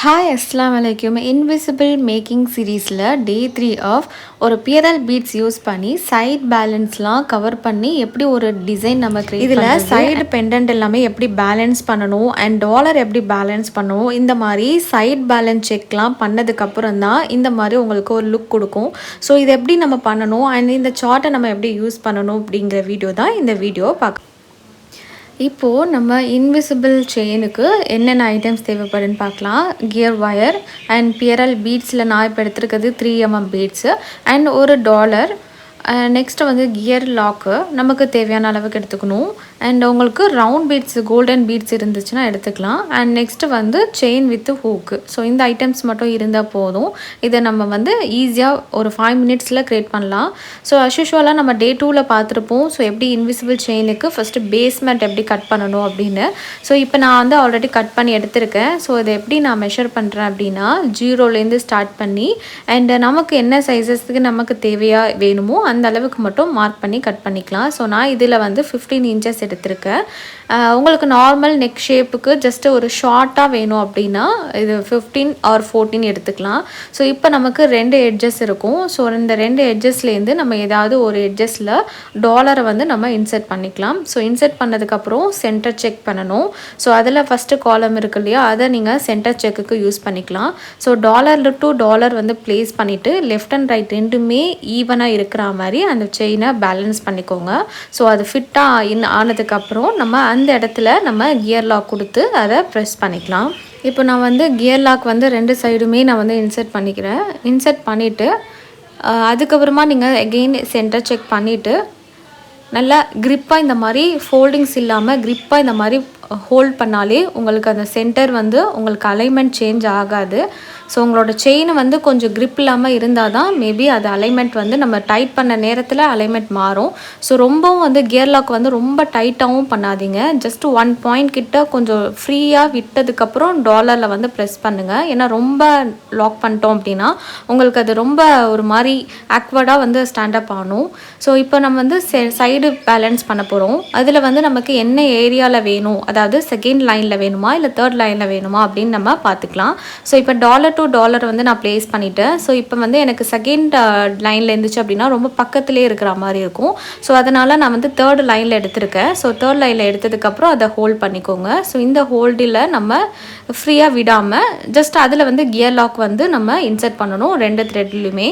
Hi அஸ்ஸலாமு அலைக்கும். Invisible making சீரீஸில் டே 3 ஆஃப் ஒரு பியரல் பீட்ஸ் யூஸ் பண்ணி சைட் பேலன்ஸ்லாம் கவர் பண்ணி எப்படி ஒரு டிசைன் நம்ம கிரியேட் இதில் சைடு பெண்டன்ட் எல்லாமே எப்படி பேலன்ஸ் பண்ணணும் அண்ட் டாலர் எப்படி பேலன்ஸ் பண்ணணும், இந்த மாதிரி சைட் பேலன்ஸ் செக்லாம் பண்ணதுக்கப்புறம் தான் இந்த மாதிரி உங்களுக்கு ஒரு லுக் கொடுக்கும். ஸோ இது எப்படி நம்ம பண்ணணும் அண்ட் இந்த சார்ட்டை நம்ம எப்படி யூஸ் பண்ணணும் அப்படிங்கிற வீடியோ தான் இந்த வீடியோ பார்க்க. இப்போது நம்ம இன்விசிபிள் செயினுக்கு என்னென்ன ஐட்டம்ஸ் தேவைப்படுன்னு பார்க்கலாம். கியர் வயர் அண்ட் பியரல் பீட்ஸில் நான் இப்போ எடுத்துருக்கிறது 3mm பீட்ஸு அண்ட் ஒரு டாலர். நெக்ஸ்ட்டு வந்து கியர் லாக்கு நமக்கு தேவையான அளவுக்கு எடுத்துக்கணும். அண்ட் உங்களுக்கு ரவுண்ட் பீட்ஸ் கோல்டன் பீட்ஸ் இருந்துச்சுன்னா எடுத்துக்கலாம். அண்ட் நெக்ஸ்ட்டு வந்து செயின் வித் ஹூக்கு. ஸோ இந்த ஐட்டம்ஸ் மட்டும் இருந்தால் போதும். இதை நம்ம வந்து ஈஸியாக ஒரு 5 மினிட்ஸில் க்ரியேட் பண்ணலாம். ஸோ அஸ்யூஷுவலாக நம்ம டே 2ல் பார்த்துருப்போம். ஸோ எப்படி இன்விசிபிள் செயினுக்கு ஃபஸ்ட்டு பேஸ்மெண்ட் எப்படி கட் பண்ணணும் அப்படின்னு. ஸோ இப்போ நான் வந்து ஆல்ரெடி கட் பண்ணி எடுத்திருக்கேன். ஸோ இதை எப்படி நான் மெஷர் பண்ணுறேன் அப்படின்னா 0லேருந்து ஸ்டார்ட் பண்ணி அண்ட் நமக்கு என்ன சைஸஸ்க்கு நமக்கு தேவையாக வேணுமோ அந்த அளவுக்கு மட்டும் மார்க் பண்ணி கட் பண்ணிக்கலாம். ஸோ நான் இதில் வந்து 15 இன்ச்சஸ் எடுத்திருக்கேன். உங்களுக்கு நார்மல் நெக் ஷேப்புக்கு ஜஸ்ட் ஒரு ஷார்ட்டாக வேணும் அப்படின்னா இது 15 ஆர் 14 எடுத்துக்கலாம். ஸோ இப்போ நமக்கு 2 எட்ஜஸ் இருக்கும். ஸோ இந்த 2 எட்ஜஸ்லேருந்து நம்ம ஏதாவது ஒரு எட்ஜஸில் டாலரை வந்து நம்ம இன்சர்ட் பண்ணிக்கலாம். ஸோ இன்சர்ட் பண்ணதுக்கப்புறம் சென்டர் செக் பண்ணணும். ஸோ அதில் ஃபஸ்ட்டு காலம் இருக்கு இல்லையா, அதை நீங்கள் சென்டர் செக்குக்கு யூஸ் பண்ணிக்கலாம். ஸோ டாலர் டு டாலர் வந்து ப்ளேஸ் பண்ணிவிட்டு லெஃப்ட் அண்ட் ரைட் ரெண்டுமே ஈவனாக இருக்கிற மாதிரி அந்த செயினை பேலன்ஸ் பண்ணிக்கோங்க. ஸோ அது ஃபிட்டாக ஆனதுக்கப்புறம் நம்ம அந்த இடத்துல நம்ம கியர் லாக் கொடுத்து அதை ப்ரெஸ் பண்ணிக்கலாம். இப்போ நான் வந்து கியர் லாக் வந்து 2 சைடுமே நான் வந்து இன்சர்ட் பண்ணிக்கிறேன். இன்சர்ட் பண்ணிவிட்டு அதுக்கப்புறமா நீங்கள் எகெயின் சென்டர் செக் பண்ணிவிட்டு நல்லா க்ரிப்பாக இந்த மாதிரி ஃபோல்டிங்ஸ் இல்லாமல் க்ரிப்பாக இந்த மாதிரி ஹோல்ட் பண்ணாலே உங்களுக்கு அந்த சென்டர் வந்து உங்களுக்கு அலைன்மெண்ட் சேஞ்ச் ஆகாது. ஸோ உங்களோட செயினை வந்து கொஞ்சம் க்ரிப் இல்லாமல் இருந்தால் தான் மேபி அது அலைன்மெண்ட் வந்து நம்ம டைட் பண்ண நேரத்தில் அலைன்மெண்ட் மாறும். ஸோ ரொம்பவும் வந்து கியர் லாக் வந்து ரொம்ப டைட்டாகவும் பண்ணாதீங்க. ஜஸ்ட் 1 பாயிண்ட் கிட்ட கொஞ்சம் ஃப்ரீயாக விட்டதுக்கப்புறம் டாலரில் வந்து ப்ரெஸ் பண்ணுங்கள். ஏன்னா ரொம்ப லாக் பண்ணிட்டோம் அப்படின்னா உங்களுக்கு அது ரொம்ப ஒரு மாதிரி ஆக்வர்டாக வந்து ஸ்டாண்டப் ஆகணும். ஸோ இப்போ நம்ம வந்து சைடு பேலன்ஸ் பண்ண போகிறோம். அதில் வந்து நமக்கு என்ன ஏரியாவில் வேணும், அதாவது செகண்ட் லைனில் வேணுமா இல்லை தேர்ட் லைனில் வேணுமா அப்படின்னு நம்ம பார்த்துக்கலாம். ஸோ இப்போ டாலர் டு டாலர் வந்து நான் ப்ளேஸ் பண்ணிவிட்டேன். ஸோ இப்போ வந்து எனக்கு செகண்ட் லைனில் இருந்துச்சு அப்படின்னா ரொம்ப பக்கத்துலேயே இருக்கிற மாதிரி இருக்கும். ஸோ அதனால் நான் வந்து தேர்ட் லைனில் எடுத்திருக்கேன். ஸோ தேர்ட் லைனில் எடுத்ததுக்கப்புறம் அதை ஹோல்ட் பண்ணிக்கோங்க. ஸோ இந்த ஹோல்டில் நம்ம ஃப்ரீயாக விடாமல் ஜஸ்ட் அதில் வந்து கியர் லாக் வந்து நம்ம இன்சர்ட் பண்ணணும் 2 த்ரெட்லையுமே.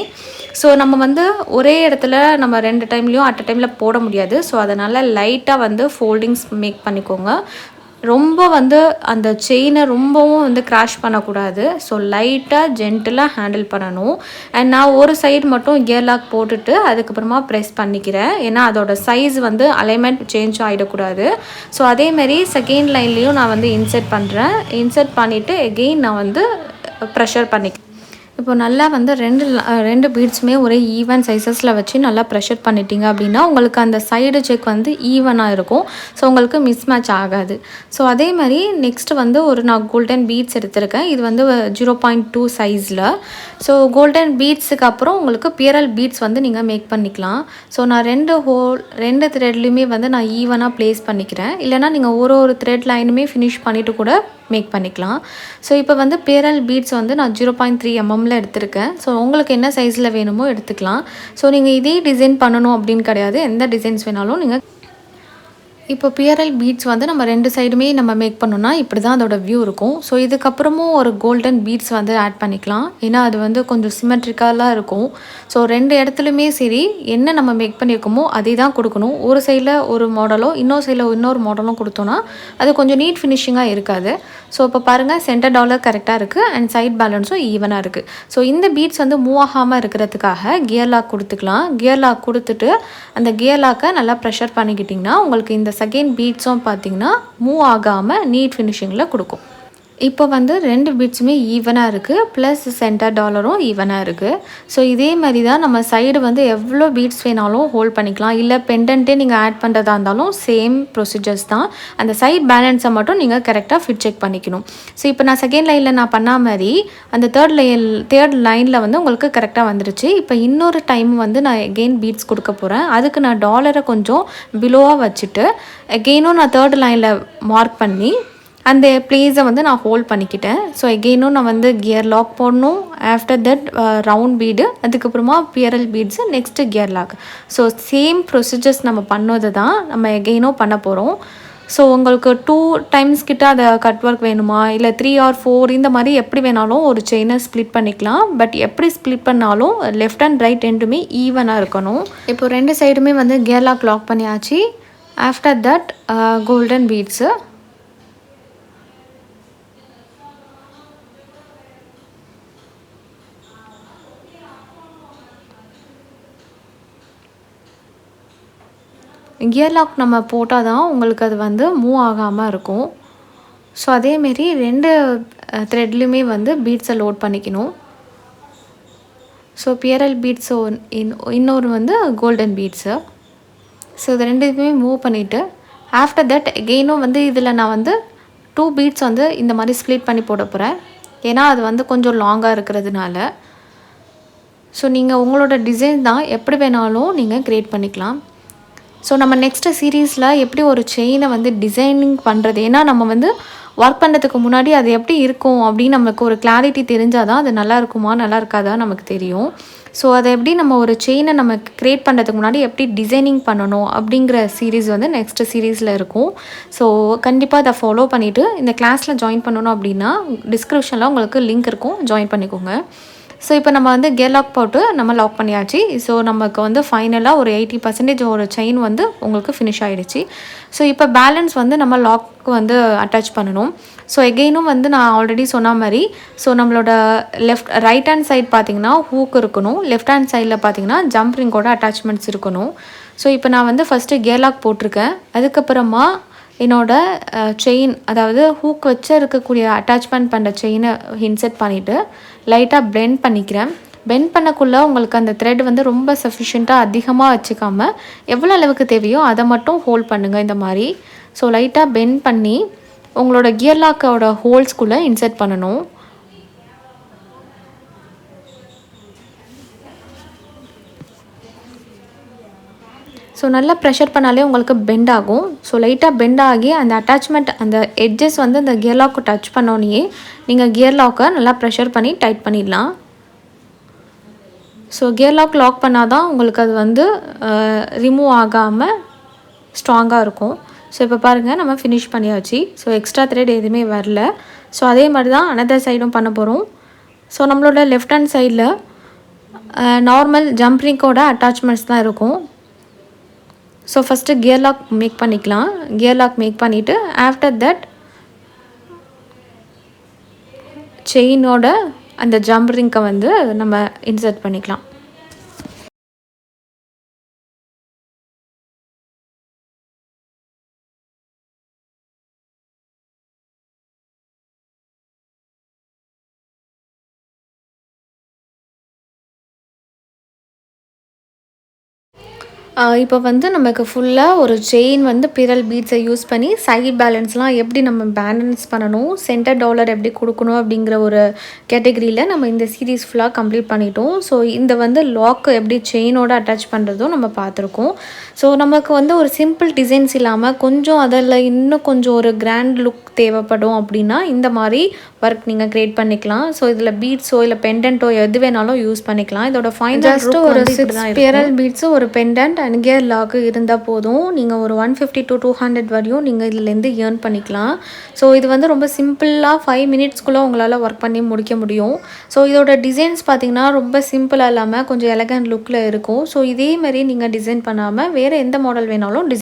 ஸோ நம்ம வந்து ஒரே இடத்துல நம்ம 2 டைம்லேயும் அட் அ டைமில் போட முடியாது. ஸோ அதனால் லைட்டாக வந்து ஃபோல்டிங்ஸ் மேக் பண்ணிக்கோங்க. ரொம்ப வந்து அந்த செயினை ரொம்பவும் வந்து கிராஷ் பண்ணக்கூடாது. ஸோ லைட்டாக ஜென்டிலாக ஹேண்டில் பண்ணணும். அண்ட் நான் ஒரு சைடு மட்டும் கியர் லாக் போட்டுட்டு அதுக்கப்புறமா ப்ரெஸ் பண்ணிக்கிறேன். ஏன்னா அதோட சைஸ் வந்து அலைன்மெண்ட் சேஞ்ச் ஆகிடக்கூடாது. ஸோ அதேமாரி செகண்ட் லைன்லேயும் நான் வந்து இன்சர்ட் பண்ணுறேன். இன்சர்ட் பண்ணிவிட்டு எகெயின் நான் வந்து ப்ரெஷர் பண்ணிக்கிறேன். இப்போ நல்லா வந்து ரெண்டு பீட்ஸுமே ஒரே ஈவன் சைஸஸில் வச்சு நல்லா ப்ரெஷர் பண்ணிட்டீங்க அப்படின்னா உங்களுக்கு அந்த சைடு செக் வந்து ஈவனாக இருக்கும். ஸோ உங்களுக்கு மிஸ் மேட்ச் ஆகாது. ஸோ அதே மாதிரி நெக்ஸ்ட்டு வந்து நான் கோல்டன் பீட்ஸ் எடுத்திருக்கேன். இது வந்து 0.2 சைஸில். ஸோ கோல்டன் பீட்ஸுக்கு அப்புறம் உங்களுக்கு பியரல் பீட்ஸ் வந்து நீங்கள் மேக் பண்ணிக்கலாம். ஸோ நான் 2 த்ரெட்லையுமே வந்து நான் ஈவனாக ப்ளேஸ் பண்ணிக்கிறேன். இல்லைனா நீங்கள் ஒரு த்ரெட் லைனுமே ஃபினிஷ் பண்ணிவிட்டு கூட மேக் பண்ணிக்கலாம். ஸோ இப்போ வந்து பியரல் பீட்ஸ் வந்து நான் 0.3mm எடுத்திருக்கேன். ஸோ உங்களுக்கு என்ன சைஸில் வேணுமோ எடுத்துக்கலாம். ஸோ நீங்கள் இதே டிசைன் பண்ணணும் அப்படின்னு கிடையாது. எந்த டிசைன்ஸ் வேணாலும் நீங்கள் இப்போ பியரல் பீட்ஸ் வந்து நம்ம 2 சைடுமே நம்ம மேக் பண்ணோன்னா இப்படி தான் அதோட வியூ இருக்கும். ஸோ இதுக்கப்புறமும் ஒரு கோல்டன் பீட்ஸ் வந்து ஆட் பண்ணிக்கலாம். ஏன்னா அது வந்து கொஞ்சம் சிமெட்ரிக்கலாக இருக்கும். ஸோ 2 இடத்துலையுமே சரி என்ன நம்ம மேக் பண்ணியிருக்கோமோ அதே தான் கொடுக்கணும். ஒரு சைடில் ஒரு மாடலோ இன்னொரு சைடில் இன்னொரு மாடலும் கொடுத்தோன்னா அது கொஞ்சம் நீட் ஃபினிஷிங்காக இருக்காது. ஸோ இப்போ பாருங்கள் சென்டர் டாலர் கரெக்டாக இருக்குது அண்ட் சைட் பேலன்ஸும் ஈவனாக இருக்குது. ஸோ இந்த பீட்ஸ் வந்து மூவ் ஆகாமல் இருக்கிறதுக்காக கியர் லாக் கொடுத்துக்கலாம். கியர் லாக் கொடுத்துட்டு அந்த கியர் லாக்கை நல்லா ப்ரெஷர் பண்ணிக்கிட்டிங்கன்னா உங்களுக்கு இந்த செகண்ட் பீட்ஸும் பார்த்திங்கன்னா மூவ் ஆகாமல் நீட் ஃபினிஷிங்கில் கொடுக்கும். இப்போ வந்து 2 பீட்ஸுமே ஈவனாக இருக்குது, ப்ளஸ் சென்டர் டாலரும் ஈவனாக இருக்குது. ஸோ இதே மாதிரி தான் நம்ம சைடு வந்து எவ்வளோ பீட்ஸ் வேணாலும் ஹோல்ட் பண்ணிக்கலாம். இல்லை பெண்டன்ட்டே நீங்கள் ஆட் பண்ணுறதா இருந்தாலும் சேம் ப்ரொசீஜர்ஸ் தான். அந்த சைட் பேலன்ஸை மட்டும் நீங்கள் கரெக்டாக ஃபிட் செக் பண்ணிக்கணும். ஸோ இப்போ நான் செகண்ட் லைனில் நான் பண்ண மாதிரி அந்த தேர்ட் லைனில் வந்து உங்களுக்கு கரெக்டாக வந்துருச்சு. இப்போ இன்னொரு டைம் வந்து நான் எகெயின் பீட்ஸ் கொடுக்க போகிறேன். அதுக்கு நான் டாலரை கொஞ்சம் பிலோவாக வச்சுட்டு எகெயினும் நான் தேர்ட் லைனில் மார்க் பண்ணி அந்த ப்ளேஸை வந்து நான் ஹோல்ட் பண்ணிக்கிட்டேன். ஸோ எகெயினும் நான் வந்து கியர் லாக் போடணும். ஆஃப்டர் தட் ரவுண்ட் பீடு, அதுக்கப்புறமா pearl beads, next gear lock. So same procedures நம்ம பண்ணது தான் நம்ம எகெயினும் பண்ண போகிறோம். ஸோ உங்களுக்கு 2 டைம்ஸ் கிட்ட அதை கட் ஒர்க் வேணுமா, இல்லை 3 ஆர் 4 இந்த மாதிரி எப்படி வேணாலும் ஒரு செயினை ஸ்ப்ளிட் பண்ணிக்கலாம். பட் எப்படி ஸ்ப்ளிட் பண்ணாலும் லெஃப்ட் அண்ட் ரைட் ரெண்டுமே ஈவனாக இருக்கணும். இப்போ 2 சைடுமே வந்து கியர் லாக் பண்ணியாச்சு. After that golden beads. Gear lock நம்ம போட்டால் தான் உங்களுக்கு அது வந்து மூவ் ஆகாமல் இருக்கும். ஸோ அதேமாரி 2 த்ரெட்லேயுமே வந்து பீட்ஸை லோட் பண்ணிக்கணும். ஸோ பியரல் பீட்ஸு இன்னொரு வந்து கோல்டன் பீட்ஸு. ஸோ இது 2மே மூவ் பண்ணிவிட்டு ஆஃப்டர் தட் எகெயினும் வந்து இதில் நான் வந்து 2 பீட்ஸ் வந்து இந்த மாதிரி ஸ்ப்ளிட் பண்ணி போட போகிறேன். ஏன்னா அது வந்து கொஞ்சம் லாங்காக இருக்கிறதுனால. ஸோ நீங்கள் உங்களோட டிசைன் தான் எப்படி வேணாலும் நீங்கள் க்ரியேட் பண்ணிக்கலாம். ஸோ நம்ம நெக்ஸ்ட்டு சீரீஸில் எப்படி ஒரு செயினை வந்து டிசைனிங் பண்ணுறது, ஏன்னா நம்ம வந்து ஒர்க் பண்ணுறதுக்கு முன்னாடி அது எப்படி இருக்கும் அப்படின்னு நமக்கு ஒரு கிளாரிட்டி தெரிஞ்சால் தான் அது நல்லா இருக்குமா நல்லா இருக்காதா நமக்கு தெரியும். ஸோ அதை எப்படி நம்ம ஒரு செயினை நம்ம க்ரியேட் பண்ணுறதுக்கு முன்னாடி எப்படி டிசைனிங் பண்ணணும் அப்படிங்கிற சீரீஸ் வந்து நெக்ஸ்ட்டு சீரீஸில் இருக்கும். ஸோ கண்டிப்பாக அதை ஃபாலோ பண்ணிவிட்டு இந்த கிளாஸில் ஜாயின் பண்ணணும் அப்படின்னா டிஸ்கிரிப்ஷனில் உங்களுக்கு லிங்க் இருக்கும், ஜாயின் பண்ணிக்கோங்க. ஸோ இப்போ நம்ம வந்து கியர் லாக் போட்டு நம்ம லாக் பண்ணியாச்சு. ஸோ நமக்கு வந்து ஃபைனலாக ஒரு 80% ஒரு செயின் வந்து உங்களுக்கு ஃபினிஷ் ஆகிடுச்சு. ஸோ இப்போ பேலன்ஸ் வந்து நம்ம லாக் வந்து அட்டாச் பண்ணணும். ஸோ எகெயினும் வந்து நான் ஆல்ரெடி சொன்ன மாதிரி, ஸோ நம்மளோட ரைட் ஹேண்ட் சைட் பார்த்திங்கன்னா ஹூக் இருக்கணும், லெஃப்ட் ஹேண்ட் சைடில் பார்த்திங்கன்னா ஜம்ப் ரிங்கோட அட்டாச்மெண்ட்ஸ் இருக்கணும். ஸோ இப்போ நான் வந்து ஃபஸ்ட்டு கியர் லாக் போட்டிருக்கேன். அதுக்கப்புறமா என்னோடய செயின், அதாவது ஹூக் வச்சு இருக்கக்கூடிய அட்டாச்மெண்ட் பண்ணுற செயினை இன்செர்ட் பண்ணிவிட்டு லைட்டாக பெண்ட் பண்ணிக்கிறேன். பெண்ட் பண்ணக்குள்ளே உங்களுக்கு அந்த த்ரெட் வந்து ரொம்ப சஃபிஷியண்ட்டாக அதிகமாக வச்சுக்காமல் எவ்வளோ அளவுக்கு தேவையோ அதை மட்டும் ஹோல்ட் பண்ணுங்கள் இந்த மாதிரி. ஸோ லைட்டாக பெண்ட் பண்ணி உங்களோட கியர் லாக்கோட ஹோல்ஸ்குள்ளே இன்செர்ட் பண்ணணும். ஸோ நல்லா ப்ரெஷர் பண்ணாலே உங்களுக்கு பெண்ட் ஆகும். ஸோ லைட்டாக பெண்ட் ஆகி அந்த அட்டாச்மெண்ட் அந்த எட்ஜஸ் வந்து அந்த கியர் லாக்கு டச் பண்ணோன்னே நீங்கள் கியர் லாக்கை நல்லா ப்ரெஷர் பண்ணி டைட் பண்ணிடலாம். ஸோ கியர் லாக் பண்ணால் தான் உங்களுக்கு அது வந்து ரிமூவ் ஆகாமல் ஸ்ட்ராங்காக இருக்கும். ஸோ இப்போ பாருங்கள் நம்ம ஃபினிஷ் பண்ணியாச்சு. ஸோ எக்ஸ்ட்ரா த்ரெட் எதுவுமே வரல. ஸோ அதே மாதிரி தான் அனதர் சைடும் பண்ண போகிறோம். ஸோ நம்மளோட லெஃப்ட் ஹேண்ட் சைடில் நார்மல் ஜம்ப்ரிங்கோட அட்டாச்மெண்ட்ஸ் தான் இருக்கும். So first gear lock make பண்ணிக்கலாம். கியர் லாக் மேக் பண்ணிவிட்டு ஆஃப்டர் தட் செயினோட அந்த ஜம்ப் ரிங்கை வந்து நம்ம இன்சர்ட் பண்ணிக்கலாம். இப்போ வந்து நமக்கு ஃபுல்லாக ஒரு செயின் வந்து பியரல் பீட்ஸை யூஸ் பண்ணி சைட் பேலன்ஸ்லாம் எப்படி நம்ம பேலன்ஸ் பண்ணணும், சென்டர் டாலர் எப்படி கொடுக்கணும் அப்படிங்கிற ஒரு கேட்டகரியில் நம்ம இந்த சீரீஸ் ஃபுல்லாக கம்ப்ளீட் பண்ணிட்டோம். ஸோ இந்த வந்து லாக்கு எப்படி செயினோட அட்டாச் பண்ணுறதும் நம்ம பார்த்துருக்கோம். ஸோ நமக்கு வந்து ஒரு சிம்பிள் டிசைன்ஸ் இல்லாமல் கொஞ்சம் அதில் இன்னும் கொஞ்சம் ஒரு கிராண்ட் லுக் தேவைப்படும் அப்படின்னா இந்த மாதிரி ஒர்க் நீங்கள் க்ரியேட் பண்ணிக்கலாம். ஸோ இதில் பீட்ஸோ இல்லை பெண்டன்ட்டோ எது வேணாலும் யூஸ் பண்ணிக்கலாம். இதோட ஃபைனல் ஜஸ்ட் ஒரு 6 பியரல் பீட்ஸு, ஒரு பெண்டன்ட் அண்ட் கியர் லாக்கு இருந்தால் போதும். நீங்கள் ஒரு 150 to 200 வரையும் நீங்கள் இதுலேருந்து ஏர்ன் பண்ணிக்கலாம். ஸோ இது வந்து ரொம்ப சிம்பிளாக 5 மினிட்ஸ்க்குள்ளே உங்களால் ஒர்க் பண்ணி முடிக்க முடியும். ஸோ இதோட டிசைன்ஸ் பார்த்திங்கன்னா ரொம்ப சிம்பிளாக இல்லாமல் கொஞ்சம் எலகண்ட் லுக்கில் இருக்கும். ஸோ இதே மாதிரி நீங்கள் டிசைன் பண்ணாமல் வேறு எந்த மாடல் வேணாலும்